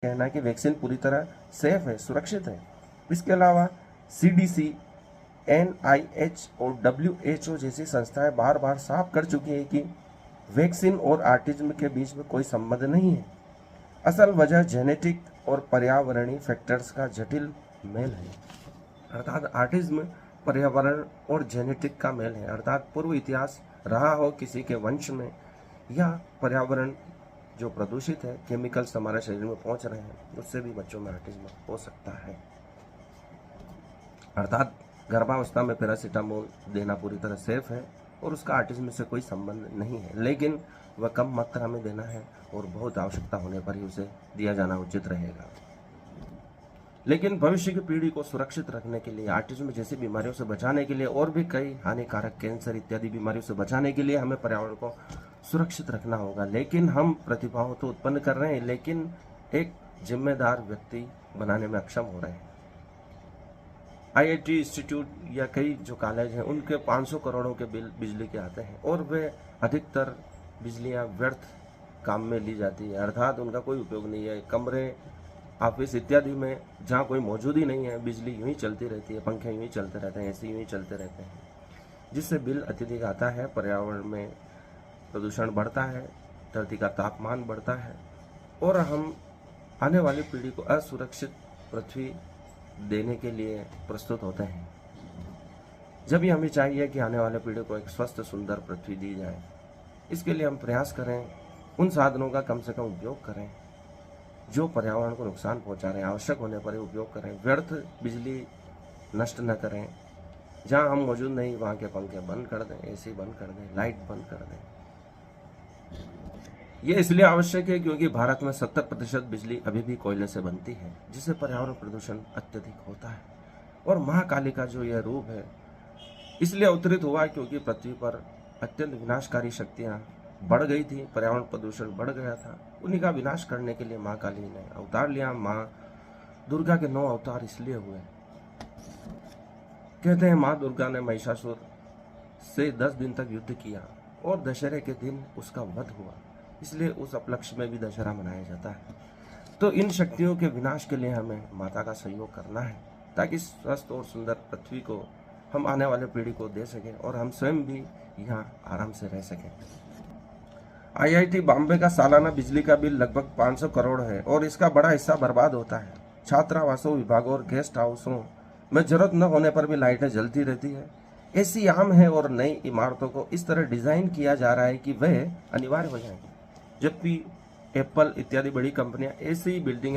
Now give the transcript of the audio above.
कहना है कि वैक्सीन पूरी तरह सेफ है, सुरक्षित है। इसके अलावा CDC, NIH और WHO जैसी संस्थाएं बार बार साफ कर चुकी है कि वैक्सीन और ऑटिज्म के बीच में कोई संबंध नहीं है। असल वजह जेनेटिक और पर्यावरणीय फैक्टर्स का जटिल मेल है। अर्थात ऑटिज्म पर्यावरण और जेनेटिक का मेल है, अर्थात पूर्व इतिहास रहा हो किसी के वंश में, या पर्यावरण जो प्रदूषित है, केमिकल्स हमारे शरीर में पहुंच रहे हैं, उससे भी बच्चों में ऑटिज्म हो सकता है। अर्थात गर्भावस्था में पैरासीटामोल देना पूरी तरह सेफ है और उसका ऑटिज्म से कोई संबंध नहीं है, लेकिन वह कम मात्रा में देना है और बहुत आवश्यकता होने पर ही उसे दिया जाना उचित रहेगा। लेकिन भविष्य की पीढ़ी को सुरक्षित रखने के लिए, ऑटिज्म जैसी बीमारियों से बचाने के लिए और भी कई हानिकारक कैंसर इत्यादि बीमारियों से बचाने के लिए हमें पर्यावरण को सुरक्षित रखना होगा। लेकिन हम प्रतिभाओं तो उत्पन्न कर रहे हैं, लेकिन एक जिम्मेदार व्यक्ति बनाने में अक्षम हो रहे हैं। IIT इंस्टीट्यूट या कई जो कॉलेज हैं, उनके 500 करोड़ों के बिल बिजली के आते हैं और वे अधिकतर बिजलियां व्यर्थ काम में ली जाती है, अर्थात उनका कोई उपयोग नहीं है। कमरे, ऑफिस इत्यादि में जहाँ कोई मौजूद ही नहीं है, बिजली यूं ही चलती रहती है, पंखे यूं ही चलते रहते हैं, AC यूं ही चलते रहते हैं, जिससे बिल अत्यधिक आता है। पर्यावरण में प्रदूषण बढ़ता है, धरती का तापमान बढ़ता है और हम आने वाली पीढ़ी को असुरक्षित पृथ्वी देने के लिए प्रस्तुत होते हैं। जब भी हमें चाहिए कि आने वाले पीढ़ी को एक स्वस्थ सुंदर पृथ्वी दी जाए, इसके लिए हम प्रयास करें, उन साधनों का कम से कम उपयोग करें जो पर्यावरण को नुकसान पहुंचा रहे हैं, आवश्यक होने पर ही उपयोग करें, व्यर्थ बिजली नष्ट न करें। जहां हम मौजूद नहीं वहां के पंखे बंद कर दें, AC बंद कर दें, लाइट बंद कर दें। ये इसलिए आवश्यक है क्योंकि भारत में 70% बिजली अभी भी कोयले से बनती है, जिससे पर्यावरण प्रदूषण अत्यधिक होता है। और महाकाली का जो यह रूप है इसलिए अवतरित हुआ क्योंकि पृथ्वी पर अत्यंत विनाशकारी शक्तियां बढ़ गई थी, पर्यावरण प्रदूषण बढ़ गया था। उन्हीं का विनाश करने के लिए माँ काली ने अवतार लिया। माँ दुर्गा के 9 अवतार इसलिए हुए। कहते हैं माँ दुर्गा ने महिषासुर से 10 दिन तक युद्ध किया और दशहरे के दिन उसका वध हुआ, इसलिए उस उपलक्ष्य में भी दशहरा मनाया जाता है। तो इन शक्तियों के विनाश के लिए हमें माता का सहयोग करना है, ताकि स्वस्थ और सुंदर पृथ्वी को हम आने वाले पीढ़ी को दे सकें और हम स्वयं भी यहाँ आराम से रह सकें। IIT बॉम्बे का सालाना बिजली का बिल लगभग 500 करोड़ है और इसका बड़ा हिस्सा बर्बाद होता है। छात्रावासों, विभागों और गेस्ट हाउसों में जरूरत न होने पर भी लाइटें जलती रहती है। AC आम है और नई इमारतों को इस तरह डिजाइन किया जा रहा है कि वह अनिवार्य हो जाए, जबकि एप्पल इत्यादि बड़ी कंपनियां ऐसी बिल्डिंगें